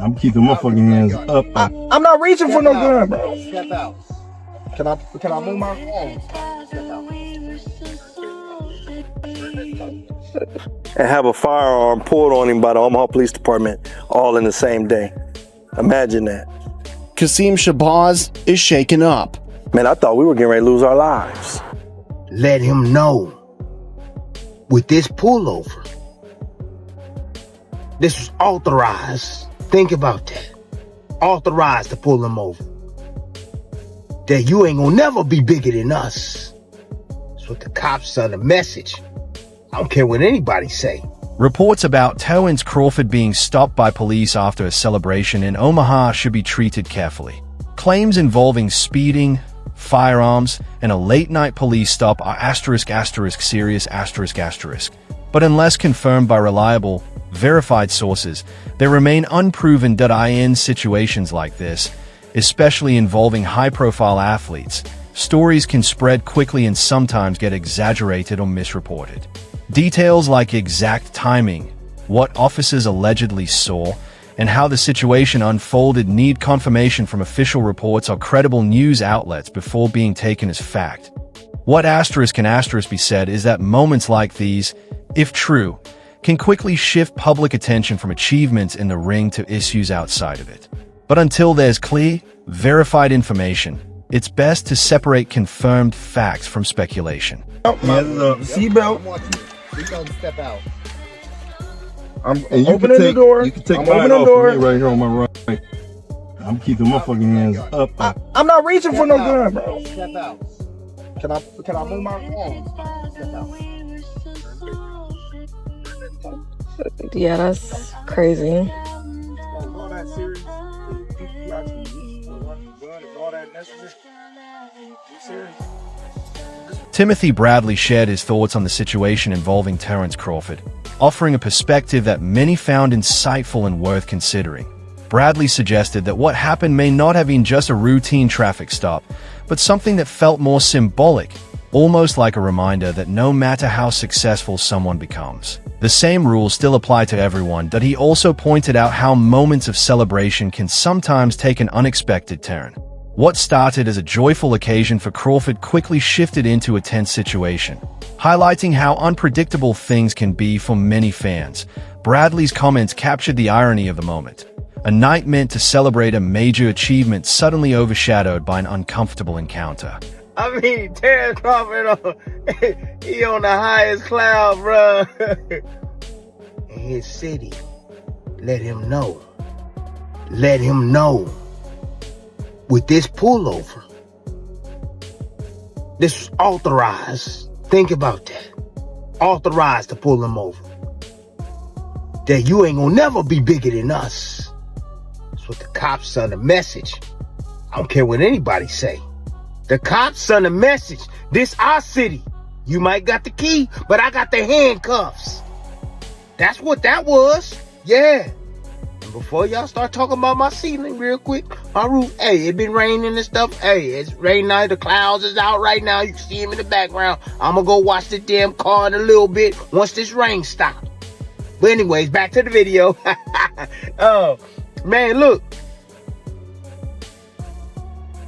I'm keeping my fucking hands up. I'm not reaching for no gun, bro. Step out. Can I move my phone? Step out. And have a firearm pulled on him by the Omaha Police Department all in the same day. Imagine that. Qasim Shabazz is shaken up. Man, I thought we were getting ready to lose our lives. Let him know. With this pullover, this was authorized. Think about that. Authorized to pull him over. That you ain't gonna never be bigger than us. That's what the cops send a message. I don't care what anybody say. Reports about Terence Crawford being stopped by police after a celebration in Omaha should be treated carefully. Claims involving speeding, firearms, and a late-night police stop are serious. But unless confirmed by reliable, verified sources, they remain unproven. In situations like this, especially involving high-profile athletes, stories can spread quickly and sometimes get exaggerated or misreported. Details like exact timing, what officers allegedly saw, and how the situation unfolded need confirmation from official reports or credible news outlets before being taken as fact. What can be said is that moments like these, if true, can quickly shift public attention from achievements in the ring to issues outside of it. But until there's clear, verified information, it's best to separate confirmed facts from speculation. Seatbelt. Please don't step out. I'm opening the door. You can take I'm mine opening the off door. of me right here on my right. I'm keeping my fucking hands up. I'm not reaching for no gun, bro. Step out. Can I move my phone? Step out. Yeah, that's crazy. All that serious. You actually reach for one gun and all that necessary. You serious? Timothy Bradley shared his thoughts on the situation involving Terence Crawford, offering a perspective that many found insightful and worth considering. Bradley suggested that what happened may not have been just a routine traffic stop, but something that felt more symbolic, almost like a reminder that no matter how successful someone becomes, the same rules still apply to everyone. That he also pointed out how moments of celebration can sometimes take an unexpected turn. What started as a joyful occasion for Crawford quickly shifted into a tense situation, highlighting how unpredictable things can be for many fans. Bradley's comments captured the irony of the moment. A night meant to celebrate a major achievement suddenly overshadowed by an uncomfortable encounter. I mean, Terence Crawford, he on the highest cloud, bro. In his city, let him know. Let him know. With this pullover, this was authorized. Think about that. Authorized to pull him over. That you ain't gonna never be bigger than us. That's what the cops send a message. I don't care what anybody say. The cops send a message. This our city. You might got the key, but I got the handcuffs. That's what that was. Yeah. And before y'all start talking about my ceiling real quick, my roof, hey, it been raining and stuff. Hey, it's raining now. The clouds is out right now. You can see him in the background. I'm going to go watch the damn car in a little bit once this rain stops. But anyways, back to the video. Oh, man, look.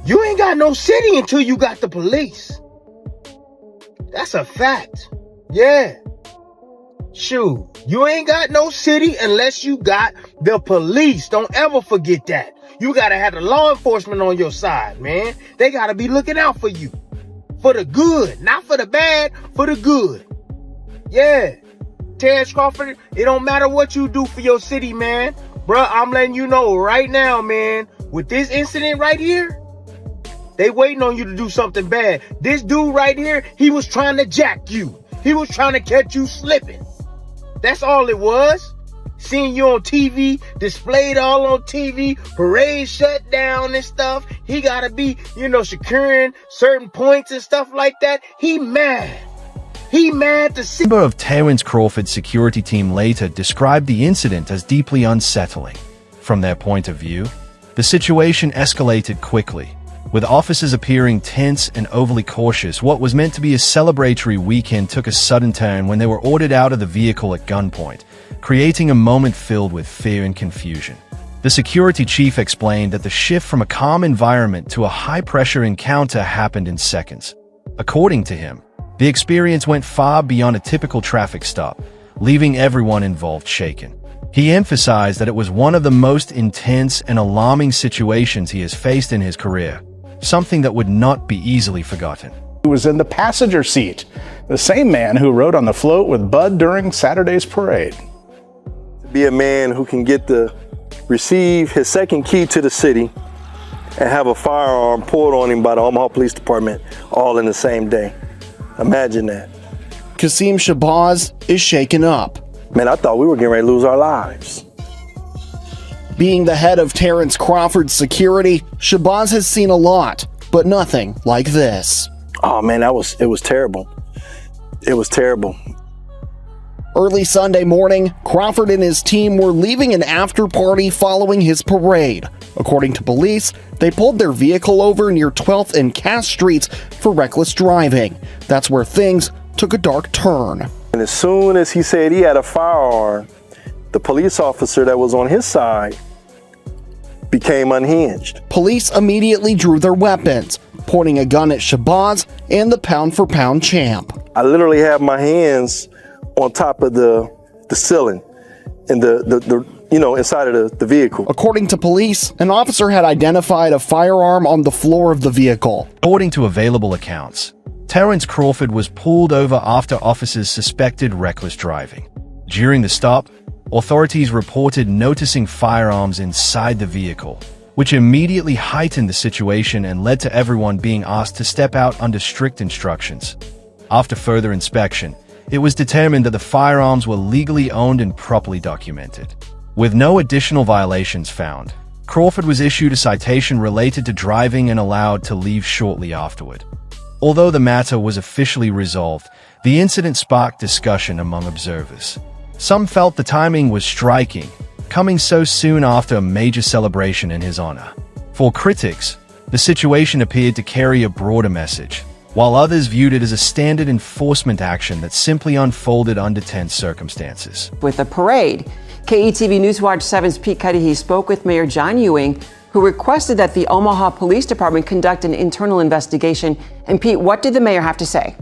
You ain't got no city until you got the police. That's a fact. Yeah. Shoot, you ain't got no city unless you got the police. Don't ever forget that. You gotta have the law enforcement on your side, man. They gotta be looking out for you. For the good, not for the bad, for the good. Yeah. Terence Crawford, it don't matter what you do for your city, man. Bruh, I'm letting you know right now, man. With this incident right here, they waiting on you to do something bad. This dude right here, he was trying to jack you. He was trying to catch you slipping. That's all it was. Seeing you on TV, displayed all on TV, parade shut down and stuff. He gotta be, securing certain points and stuff like that. He mad. He mad to see. A member of Terence Crawford's security team later described the incident as deeply unsettling. From their point of view, the situation escalated quickly, with officers appearing tense and overly cautious. What was meant to be a celebratory weekend took a sudden turn when they were ordered out of the vehicle at gunpoint, creating a moment filled with fear and confusion. The security chief explained that the shift from a calm environment to a high-pressure encounter happened in seconds. According to him, the experience went far beyond a typical traffic stop, leaving everyone involved shaken. He emphasized that it was one of the most intense and alarming situations he has faced in his career, something that would not be easily forgotten. Who was in the passenger seat, the same man who rode on the float with Bud during Saturday's parade. To be a man who can get to receive his second key to the city and have a firearm pulled on him by the Omaha Police Department all in the same day. Imagine that. Qasim Shabazz is shaken up. Man, I thought we were getting ready to lose our lives. Being the head of Terence Crawford's security, Shabazz has seen a lot, but nothing like this. Oh man, it was terrible. It was terrible. Early Sunday morning, Crawford and his team were leaving an after-party following his parade. According to police, they pulled their vehicle over near 12th and Cass Streets for reckless driving. That's where things took a dark turn. And as soon as he said he had a firearm, the police officer that was on his side became unhinged. Police immediately drew their weapons, pointing a gun at Shabazz and the pound-for-pound champ. I literally have my hands on top of the ceiling and inside of the vehicle. According to police, an officer had identified a firearm on the floor of the vehicle. According to available accounts, Terence Crawford was pulled over after officers suspected reckless driving. During the stop, authorities reported noticing firearms inside the vehicle, which immediately heightened the situation and led to everyone being asked to step out under strict instructions. After further inspection, it was determined that the firearms were legally owned and properly documented. With no additional violations found, Crawford was issued a citation related to driving and allowed to leave shortly afterward. Although the matter was officially resolved, the incident sparked discussion among observers. Some felt the timing was striking, coming so soon after a major celebration in his honor. For critics, the situation appeared to carry a broader message, while others viewed it as a standard enforcement action that simply unfolded under tense circumstances. With the parade, KETV Newswatch 7's Pete Cudahy spoke with Mayor John Ewing, who requested that the Omaha Police Department conduct an internal investigation. And Pete, what did the mayor have to say?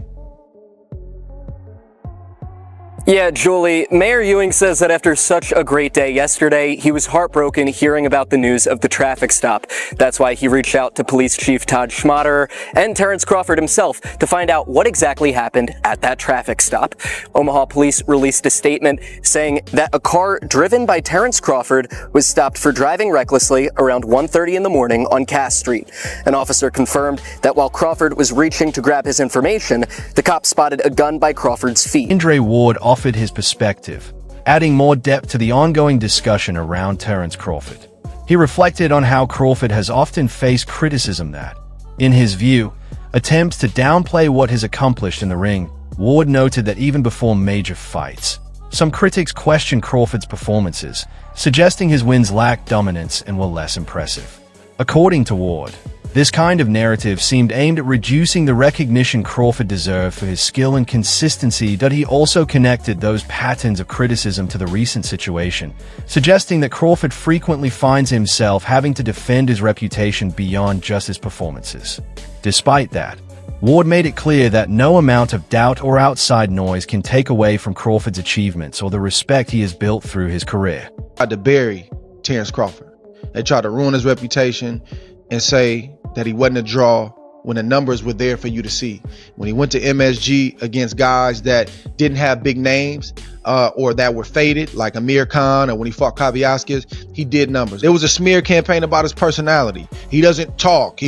Yeah, Julie, Mayor Ewing says that after such a great day yesterday, he was heartbroken hearing about the news of the traffic stop. That's why he reached out to Police Chief Todd Schmaderer and Terence Crawford himself to find out what exactly happened at that traffic stop. Omaha Police released a statement saying that a car driven by Terence Crawford was stopped for driving recklessly around 1:30 in the morning on Cass Street. An officer confirmed that while Crawford was reaching to grab his information, the cop spotted a gun by Crawford's feet. Andre Ward offered his perspective, adding more depth to the ongoing discussion around Terence Crawford. He reflected on how Crawford has often faced criticism that, in his view, attempts to downplay what he's accomplished in the ring. Ward noted that even before major fights, some critics questioned Crawford's performances, suggesting his wins lacked dominance and were less impressive. According to Ward, this kind of narrative seemed aimed at reducing the recognition Crawford deserved for his skill and consistency, but he also connected those patterns of criticism to the recent situation, suggesting that Crawford frequently finds himself having to defend his reputation beyond just his performances. Despite that, Ward made it clear that no amount of doubt or outside noise can take away from Crawford's achievements or the respect he has built through his career. Tried to bury Terence Crawford. They tried to ruin his reputation and say that he wasn't a draw when the numbers were there for you to see. When he went to MSG against guys that didn't have big names or that were faded, like Amir Khan, or when he fought Kaviaskis, he did numbers. It was a smear campaign about his personality. He doesn't talk.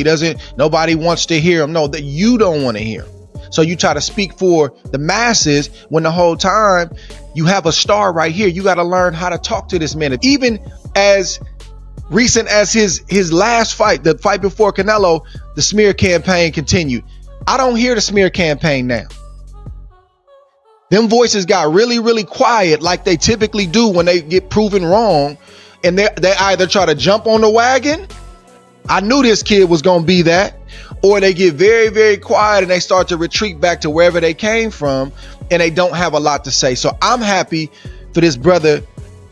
Nobody wants to hear him. No, that you don't want to hear him. So you try to speak for the masses when the whole time you have a star right here. You got to learn how to talk to this man. Even as recent as his last fight, the fight before Canelo, the smear campaign continued. I don't hear the smear campaign now. Them voices got really, really quiet like they typically do when they get proven wrong. And they either try to jump on the wagon, I knew this kid was going to be that, or they get very, very quiet and they start to retreat back to wherever they came from and they don't have a lot to say. So I'm happy for this brother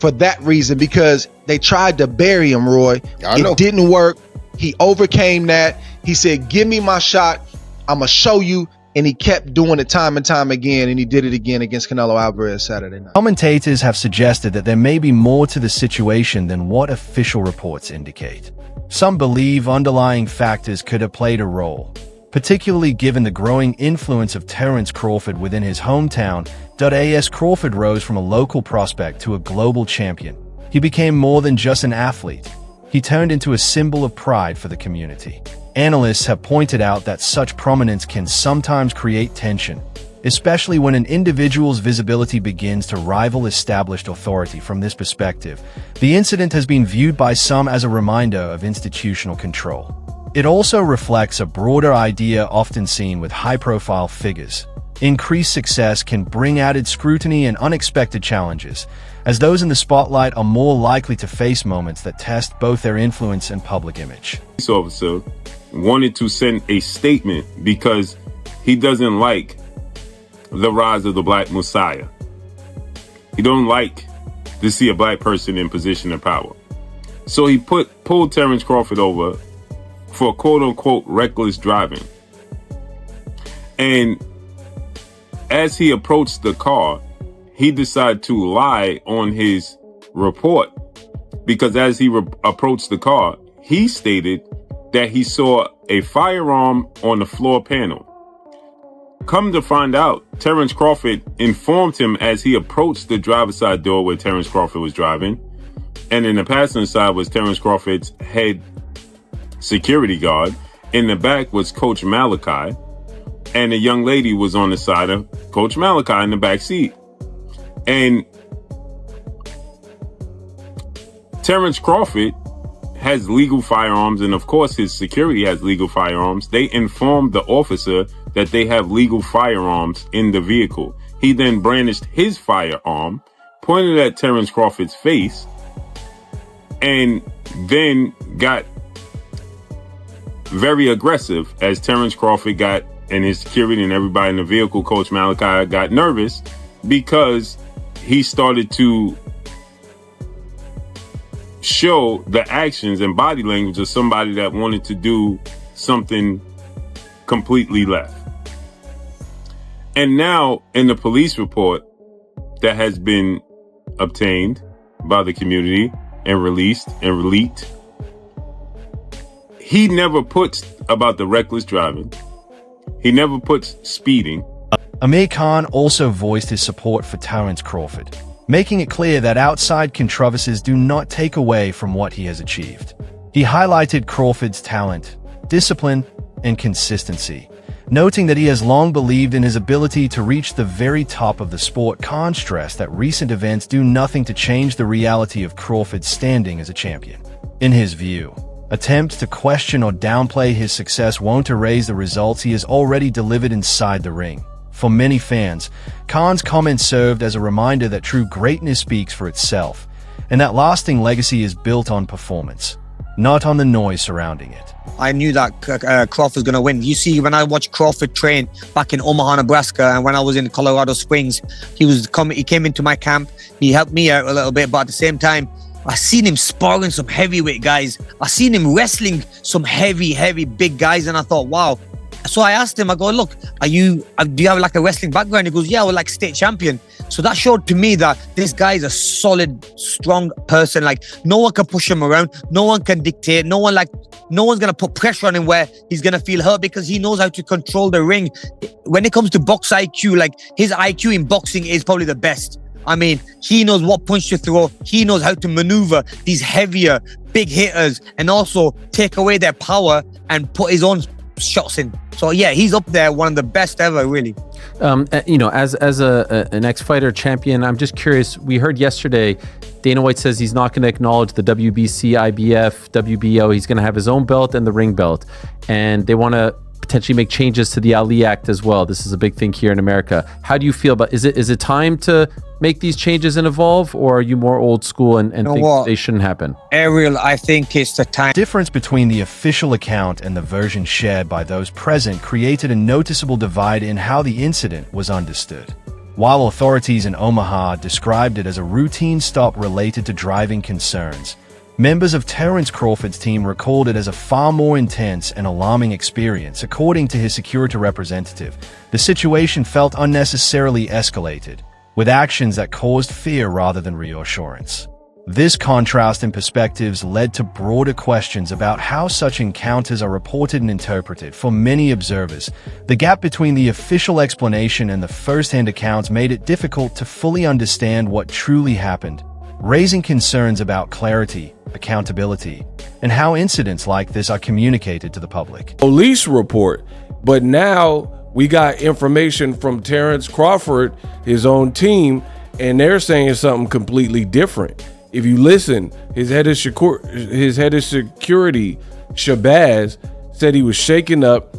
for that reason, because they tried to bury him, Roy. I know. It didn't work. He overcame that. He said, give me my shot. I'm going to show you. And he kept doing it time and time again, and he did it again against Canelo Alvarez Saturday night. Commentators have suggested that there may be more to the situation than what official reports indicate. Some believe underlying factors could have played a role, particularly given the growing influence of Terence Crawford within his hometown. As Crawford rose from a local prospect to a global champion, he became more than just an athlete. He turned into a symbol of pride for the community. Analysts have pointed out that such prominence can sometimes create tension, especially when an individual's visibility begins to rival established authority. From this perspective, the incident has been viewed by some as a reminder of institutional control. It also reflects a broader idea often seen with high-profile figures. Increased success can bring added scrutiny and unexpected challenges, as those in the spotlight are more likely to face moments that test both their influence and public image. Police officer wanted to send a statement because he doesn't like the rise of the Black Messiah. He don't like to see a black person in position of power. So he pulled Terence Crawford over for quote-unquote reckless driving. And as he approached the car, he decided to lie on his report, because as he approached the car, he stated that he saw a firearm on the floor panel. Come to find out, Terence Crawford informed him as he approached the driver's side door where Terence Crawford was driving, and in the passenger side was Terence Crawford's head security guard. In the back was Coach Malachi, and a young lady was on the side of Coach Malachi in the back seat. And Terence Crawford has legal firearms, and of course his security has legal firearms. They informed the officer that they have legal firearms in the vehicle. He then brandished his firearm, pointed at Terence Crawford's face, and then got very aggressive as Terence Crawford got, and his security and everybody in the vehicle, Coach Malachi, got nervous because he started to show the actions and body language of somebody that wanted to do something completely left. And now in the police report that has been obtained by the community and released and leaked, he never puts about the reckless driving. He never puts speeding. Amir Khan also voiced his support for Terence Crawford, making it clear that outside controversies do not take away from what he has achieved. He highlighted Crawford's talent, discipline, and consistency, noting that he has long believed in his ability to reach the very top of the sport. Khan stressed that recent events do nothing to change the reality of Crawford's standing as a champion. In his view, attempts to question or downplay his success won't erase the results he has already delivered inside the ring. For many fans, Khan's comments served as a reminder that true greatness speaks for itself, and that lasting legacy is built on performance, not on the noise surrounding it. I knew that Crawford was going to win. You see, when I watched Crawford train back in Omaha, Nebraska, and when I was in Colorado Springs, he came into my camp. He helped me out a little bit, but at the same time, I seen him sparring some heavyweight guys. I seen him wrestling some heavy, big guys, and I thought, wow. So I asked him, I go, look, do you have like a wrestling background? He goes, yeah, we're like state champion. So that showed to me that this guy is a solid, strong person. Like, no one can push him around. No one can dictate. No one's going to put pressure on him where he's going to feel hurt, because he knows how to control the ring. When it comes to box IQ, like, his IQ in boxing is probably the best. I mean, he knows what punch to throw. He knows how to maneuver these heavier, big hitters and also take away their power and put his own shots in. So yeah, he's up there, one of the best ever, really. As an ex-fighter champion, I'm just curious. We heard yesterday Dana White says he's not going to acknowledge the WBC, IBF, WBO. He's going to have his own belt and the ring belt, and they want to potentially make changes to the Ali Act as well. This is a big thing here in America. How do you feel about? Is it time to make these changes and evolve, or are you more old school and think they shouldn't happen? Ariel, I think it's the time. The difference between the official account and the version shared by those present created a noticeable divide in how the incident was understood. while authorities in Omaha described it as a routine stop related to driving concerns. Members of Terence Crawford's team recalled it as a far more intense and alarming experience. According to his security representative, the situation felt unnecessarily escalated, with actions that caused fear rather than reassurance. This contrast in perspectives led to broader questions about how such encounters are reported and interpreted. For many observers, the gap between the official explanation and the first-hand accounts made it difficult to fully understand what truly happened, raising concerns about clarity, accountability, and how incidents like this are communicated to the public. Police report, but now we got information from Terence Crawford, his own team, and they're saying something completely different. If you listen, his head of security, Shabazz, said he was shaken up.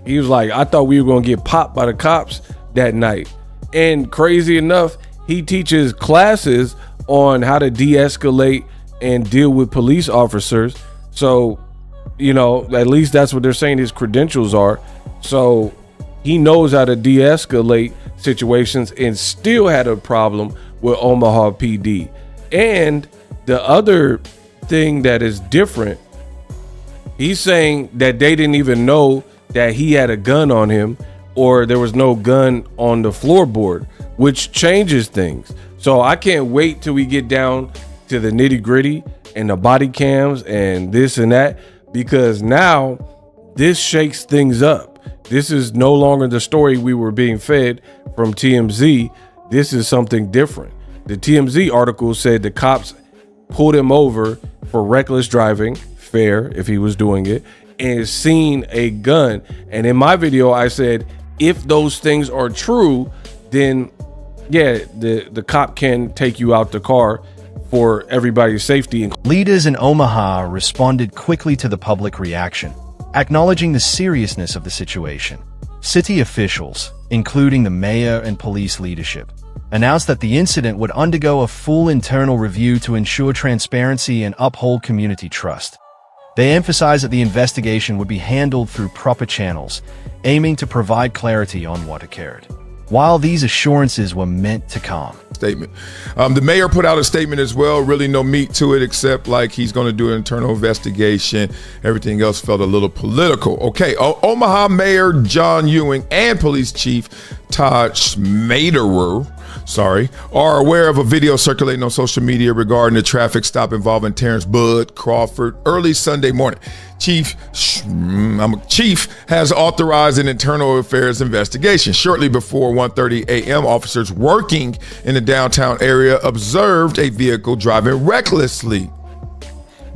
He was like, I thought we were going to get popped by the cops that night. And crazy enough, he teaches classes on how to de-escalate and deal with police officers. So, you know, at least that's what they're saying his credentials are. So he knows how to de-escalate situations and still had a problem with Omaha PD. And the other thing that is different, he's saying that they didn't even know that he had a gun on him or there was no gun on the floorboard, which changes things. So I can't wait till we get down to the nitty gritty and the body cams and this and that, because now this shakes things up. This is no longer the story we were being fed from TMZ. This is something different. The TMZ article said the cops pulled him over for reckless driving, fair if he was doing it, and seen a gun. And in my video, I said, if those things are true, then yeah, the cop can take you out the car for everybody's safety. Leaders in Omaha responded quickly to the public reaction, acknowledging the seriousness of the situation. City officials, including the mayor and police leadership, announced that the incident would undergo a full internal review to ensure transparency and uphold community trust. They emphasized that the investigation would be handled through proper channels, aiming to provide clarity on what occurred. While these assurances were meant to calm. Statement. The mayor put out a statement as well. Really no meat to it, except like he's going to do an internal investigation. Everything else felt a little political. Okay, Omaha Mayor John Ewing and Police Chief Todd Schmaderer, are aware of a video circulating on social media regarding the traffic stop involving Terence Bud Crawford early Sunday morning. Chief has authorized an internal affairs investigation. Shortly before 1:30 a.m., officers working in the downtown area observed a vehicle driving recklessly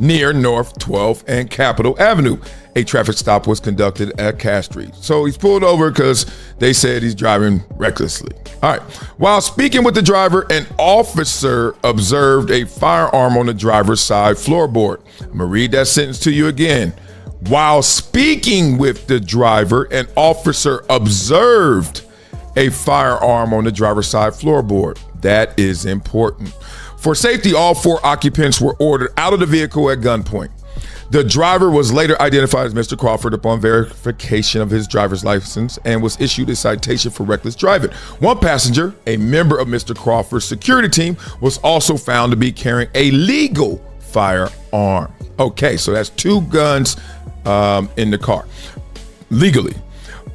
near North 12th and Capitol Avenue. A traffic stop was conducted at Cass Street. So he's pulled over because they said he's driving recklessly. All right. While speaking with the driver, an officer observed a firearm on the driver's side floorboard. I'm going to read that sentence to you again. While speaking with the driver, an officer observed a firearm on the driver's side floorboard. That is important. For safety, all 4 occupants were ordered out of the vehicle at gunpoint. The driver was later identified as Mr. Crawford upon verification of his driver's license and was issued a citation for reckless driving. One passenger, a member of Mr. Crawford's security team, was also found to be carrying a legal firearm. Okay, so that's 2 guns in the car, legally.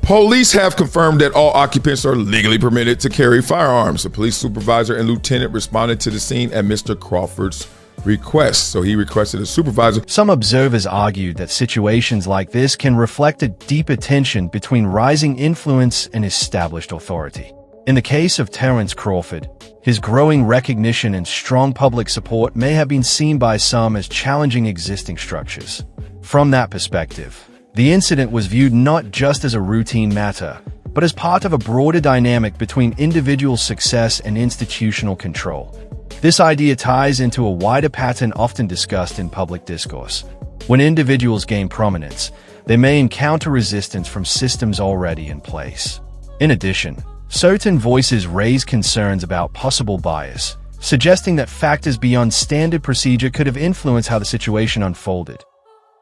Police have confirmed that all occupants are legally permitted to carry firearms. The police supervisor and lieutenant responded to the scene at Mr. Crawford's request. So he requested a supervisor. Some observers argued that situations like this can reflect a deeper tension between rising influence and established authority. In the case of Terence Crawford, his growing recognition and strong public support may have been seen by some as challenging existing structures. From that perspective, the incident was viewed not just as a routine matter, but as part of a broader dynamic between individual success and institutional control. This idea ties into a wider pattern often discussed in public discourse. When individuals gain prominence, they may encounter resistance from systems already in place. In addition, certain voices raise concerns about possible bias, suggesting that factors beyond standard procedure could have influenced how the situation unfolded.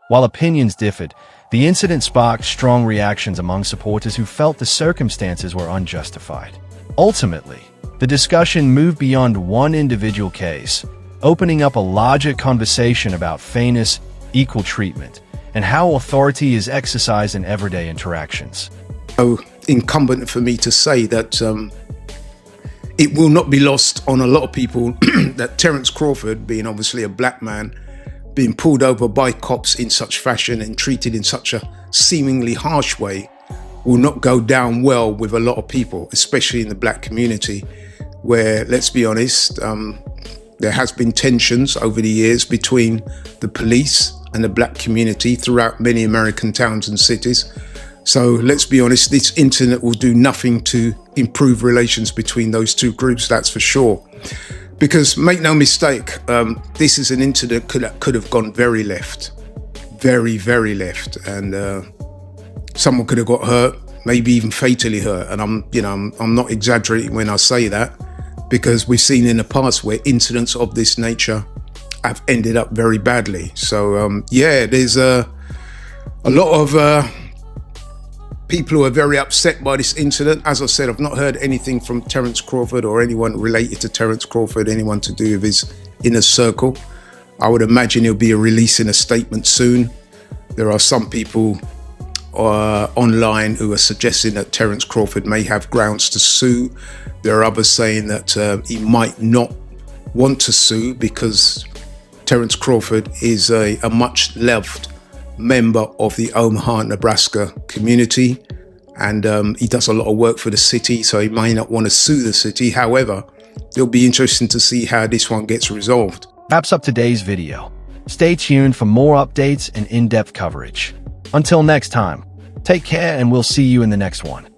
While opinions differed, the incident sparked strong reactions among supporters who felt the circumstances were unjustified. Ultimately, the discussion moved beyond one individual case, opening up a larger conversation about fairness, equal treatment, and how authority is exercised in everyday interactions. So incumbent for me to say that it will not be lost on a lot of people that Terence Crawford, being obviously a black man, being pulled over by cops in such fashion and treated in such a seemingly harsh way, will not go down well with a lot of people, especially in the black community, where, let's be honest, there has been tensions over the years between the police and the black community throughout many American towns and cities. So let's be honest, this internet will do nothing to improve relations between those two groups, that's for sure. Because make no mistake, this is an incident that could have gone very left, very, very left, and someone could have got hurt, maybe even fatally hurt. And I'm not exaggerating when I say that, because we've seen in the past where incidents of this nature have ended up very badly. So yeah, there's a lot of people who are very upset by this incident. As I said, I've not heard anything from Terence Crawford or anyone related to Terence Crawford, anyone to do with his inner circle. I would imagine he'll be releasing a statement soon. There are some people online who are suggesting that Terence Crawford may have grounds to sue. There are others saying that he might not want to sue because Terence Crawford is a much loved member of the Omaha, Nebraska community, and he does a lot of work for the city, so he may not want to sue the city. However, it'll be interesting to see how this one gets resolved. Wraps up today's video. Stay tuned for more updates and in-depth coverage. Until next time, take care and we'll see you in the next one.